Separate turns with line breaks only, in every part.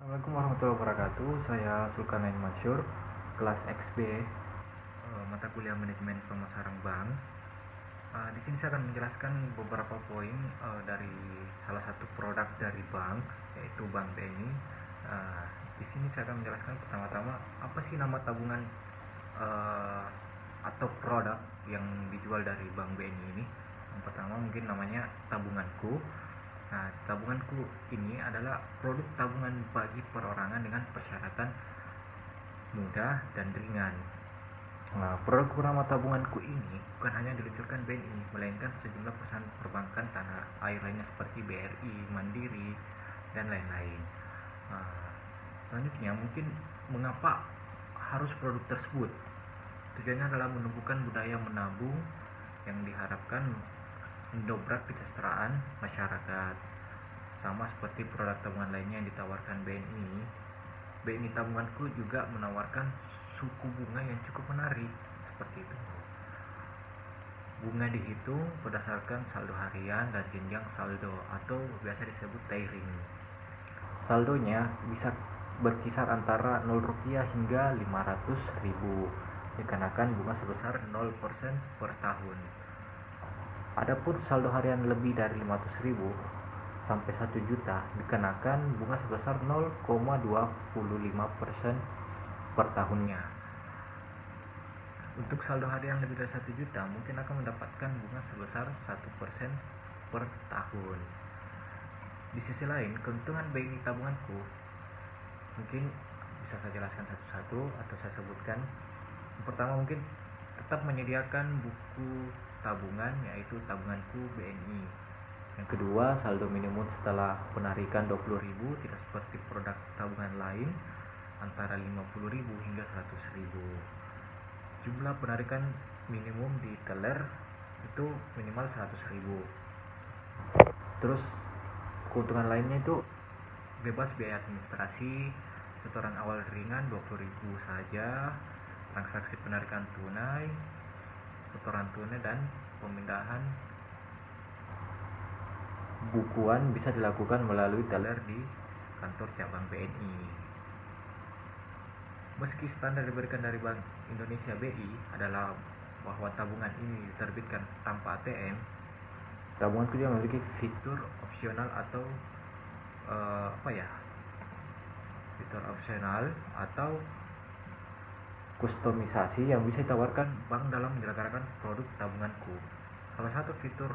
Assalamualaikum warahmatullahi wabarakatuh. Saya Sulkarnain Mansur, kelas XB, mata kuliah manajemen pemasaran bank. Di sini saya akan menjelaskan beberapa poin dari salah satu produk dari bank, yaitu Bank BNI. Di sini saya akan menjelaskan pertama-tama apa sih nama tabungan atau produk yang dijual dari Bank BNI ini. Yang pertama mungkin namanya tabunganku. Nah, tabunganku ini adalah produk tabungan bagi perorangan dengan persyaratan mudah dan ringan. Nah, produk bernama tabunganku ini bukan hanya diluncurkan BNI, melainkan sejumlah perusahaan perbankan tanah air lainnya seperti BRI, Mandiri, dan lain-lain. Selanjutnya, mungkin mengapa harus produk tersebut? Tujuannya adalah menumbuhkan budaya menabung yang diharapkan mendobrak kesejahteraan masyarakat. Sama seperti produk tabungan lainnya yang ditawarkan BNI, BNI tabunganku juga menawarkan suku bunga yang cukup menarik seperti itu. Bunga dihitung berdasarkan saldo harian dan jenjang saldo atau biasa disebut tiering. Saldonya bisa berkisar antara Rp0 hingga Rp500.000, dikenakan bunga sebesar 0% per tahun. Adapun saldo harian lebih dari Rp500.000 sampai Rp1 juta dikenakan bunga sebesar 0,25% per tahunnya. Untuk saldo harian lebih dari Rp1 juta mungkin akan mendapatkan bunga sebesar 1% per tahun. Di sisi lain, keuntungan BNI tabunganku mungkin bisa saya jelaskan satu-satu atau saya sebutkan. Yang pertama mungkin tetap menyediakan buku tabungan, yaitu tabunganku BNI. Yang kedua, saldo minimum setelah penarikan 20.000, tidak seperti produk tabungan lain antara 50.000 hingga 100.000. Jumlah penarikan minimum di teller itu minimal 100.000. Terus keuntungan lainnya itu bebas biaya administrasi, setoran awal ringan 20.000 saja, transaksi penarikan tunai, setoran tunai, dan pemindahan bukuan bisa dilakukan melalui teller di kantor cabang BNI. Meski standar diberikan dari Bank Indonesia BI adalah bahwa tabungan ini diterbitkan tanpa ATM, tabunganku juga memiliki fitur opsional atau fitur opsional atau kustomisasi yang bisa ditawarkan bank dalam menyelenggarakan produk tabunganku. Salah satu fitur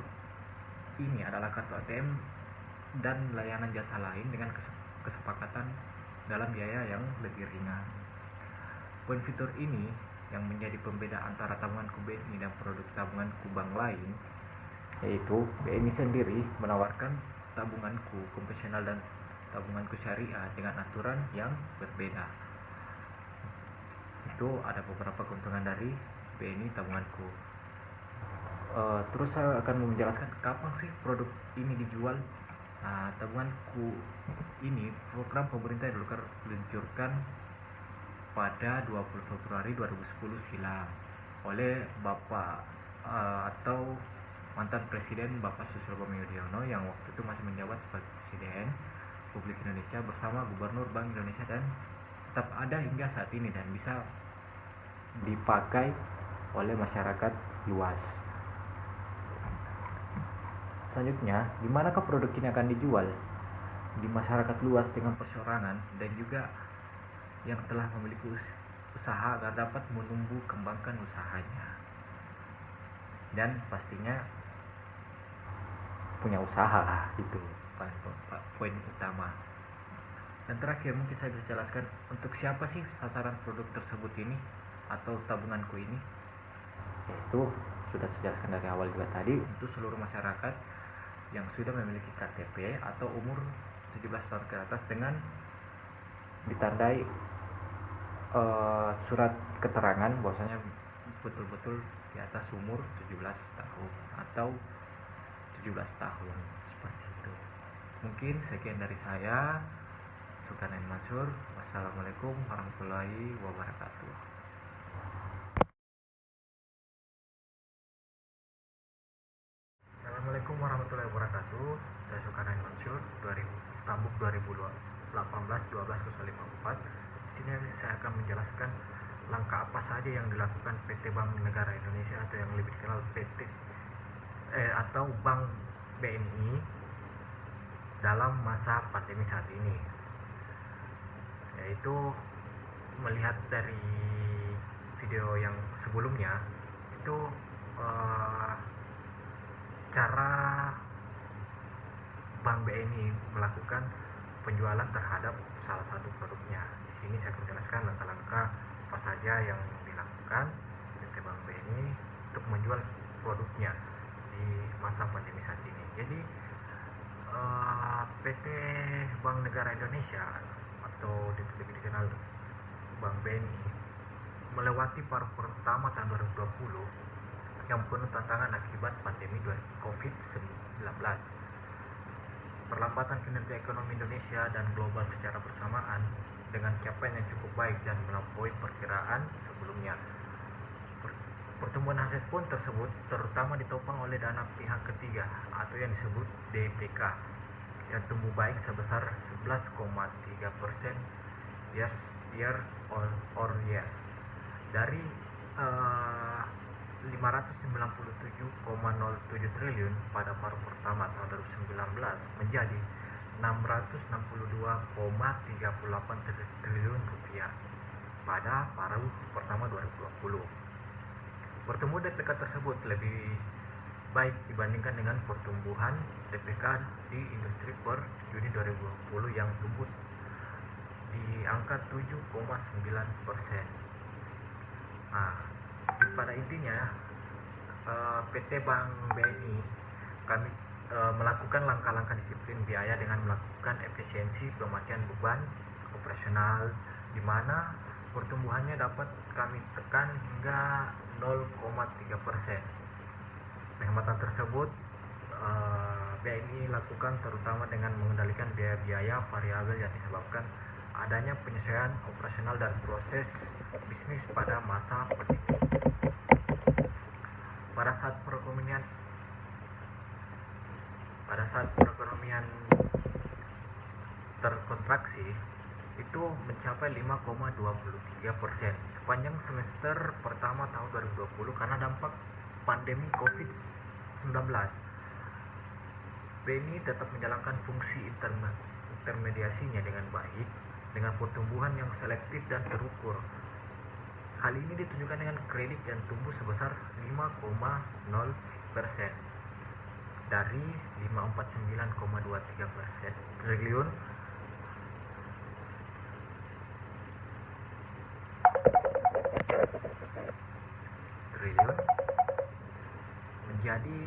ini adalah kartu ATM dan layanan jasa lain dengan kesepakatan dalam biaya yang lebih ringan. Poin fitur ini yang menjadi pembeda antara tabunganku BNI dan produk tabunganku bank lain, yaitu BNI sendiri menawarkan tabunganku konvensional dan tabunganku syariah dengan aturan yang berbeda. Itu ada beberapa keuntungan dari BNI tabunganku. Terus saya akan menjelaskan kapan sih produk ini dijual. Tabunganku ini program pemerintah diluncurkan pada 20 Februari 2010 silam oleh Bapak atau mantan Presiden Bapak Susilo Bambang Yudhoyono yang waktu itu masih menjabat sebagai Presiden Republik Indonesia bersama Gubernur Bank Indonesia, dan tetap ada hingga saat ini dan bisa dipakai oleh masyarakat luas. Selanjutnya, di manakah produk ini akan dijual? Di masyarakat luas dengan perseorangan dan juga yang telah memiliki usaha agar dapat menumbuh kembangkan usahanya. Dan pastinya punya usaha, itu poin utama. Dan terakhir mungkin saya bisa jelaskan untuk siapa sih sasaran produk tersebut ini atau tabunganku ini. Yaitu sudah saya jelaskan dari awal juga tadi, untuk seluruh masyarakat yang sudah memiliki KTP atau umur 17 tahun ke atas dengan ditandai surat keterangan bahwasanya betul-betul di atas umur 17 tahun atau 17 tahun seperti itu. Mungkin sekian dari saya, Sulkarnain Mansur. Wassalamualaikum warahmatullahi wabarakatuh. Assalamualaikum warahmatullahi wabarakatuh. Saya Sulkarnain Mansur, Istanbul 2002. 18/12/054. Di sini saya akan menjelaskan langkah apa saja yang dilakukan PT Bank Negara Indonesia atau yang lebih dikenal atau Bank BNI dalam masa pandemi saat ini, yaitu melihat dari video yang sebelumnya itu cara Bank BNI melakukan penjualan terhadap salah satu produknya. Di sini saya akan menjelaskan langkah-langkah apa saja yang dilakukan PT Bank BNI untuk menjual produknya di masa pandemi saat ini. Jadi PT Bank Negara Indonesia atau lebih dikenal Bank BNI melewati paruh pertama tahun 2020 yang penuh tantangan akibat pandemi COVID-19. Perlambatan kinerja ekonomi Indonesia dan global secara bersamaan dengan capaian yang cukup baik dan melampaui perkiraan sebelumnya. Pertumbuhan aset pun tersebut terutama ditopang oleh dana pihak ketiga atau yang disebut DPK yang tumbuh baik sebesar 11,3% year on year dari 597,07 triliun pada paruh pertama tahun 2019 menjadi 662,38 triliun rupiah pada paruh pertama 2020. Pertumbuhan DPK tersebut lebih baik dibandingkan dengan pertumbuhan DPK di industri per Juni 2020 yang tumbuh di angka 7,9%. Pada intinya PT Bank BNI kami melakukan langkah-langkah disiplin biaya dengan melakukan efisiensi pemakaian beban operasional, di mana pertumbuhannya dapat kami tekan hingga 0,3%. Penghematan tersebut BNI lakukan terutama dengan mengendalikan biaya-biaya variabel yang disebabkan adanya penyesuaian operasional dan proses bisnis pada masa pandemi. Pada saat perekonomian terkontraksi itu mencapai 5,23% sepanjang semester pertama tahun 2020 karena dampak pandemi COVID-19. BNI tetap menjalankan fungsi intermediasinya dengan baik dengan pertumbuhan yang selektif dan terukur. Hal ini ditunjukkan dengan kredit yang tumbuh sebesar 5,0% dari 549,23 triliun menjadi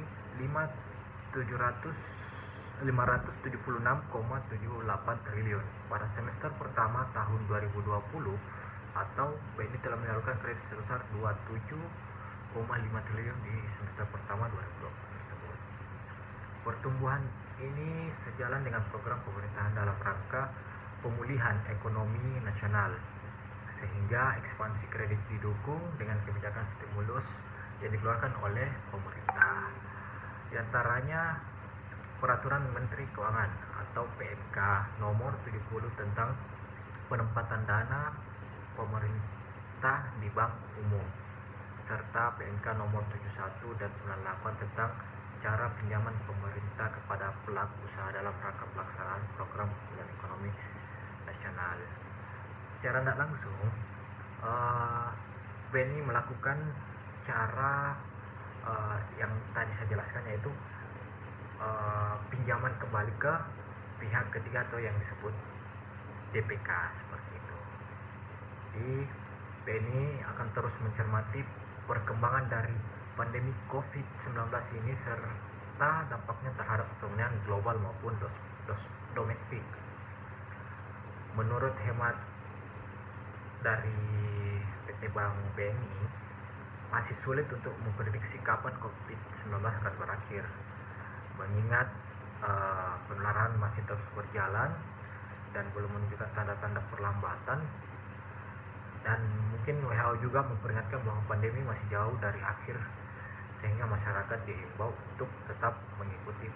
576,78 triliun pada semester pertama tahun 2020, atau BNI telah menyalurkan kredit sebesar 27,5 triliun di semester pertama 2020 tersebut. Pertumbuhan ini sejalan dengan program pemerintahan dalam rangka pemulihan ekonomi nasional, sehingga ekspansi kredit didukung dengan kebijakan stimulus yang dikeluarkan oleh pemerintah. Di antaranya Peraturan Menteri Keuangan atau PMK nomor 70 tentang penempatan dana pemerintah di bank umum, serta PMK nomor 71 dan 98 tentang cara pinjaman pemerintah kepada pelaku usaha dalam rangka pelaksanaan program pemulihan ekonomi nasional. Secara tidak langsung BNI melakukan cara yang tadi saya jelaskan, yaitu pinjaman kembali ke pihak ketiga atau yang disebut DPK seperti itu. Di BNI akan terus mencermati perkembangan dari pandemi COVID-19 ini serta dampaknya terhadap perekonomian global maupun domestik. Menurut hemat dari PT Bank BNI, masih sulit untuk memprediksi kapan COVID-19 akan berakhir, mengingat penularan masih terus berjalan dan belum menunjukkan tanda-tanda perlambatan, dan mungkin WHO juga memperingatkan bahwa pandemi masih jauh dari akhir, sehingga masyarakat diimbau untuk tetap mengikuti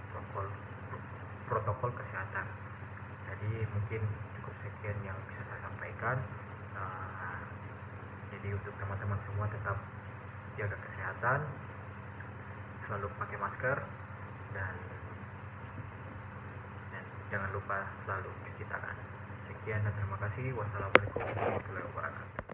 protokol kesehatan. Jadi mungkin cukup sekian yang bisa saya sampaikan. Jadi untuk teman-teman semua tetap jaga kesehatan, selalu pakai masker, dan jangan lupa selalu cuci tangan. Sekian dan terima kasih. Wassalamualaikum warahmatullahi wabarakatuh.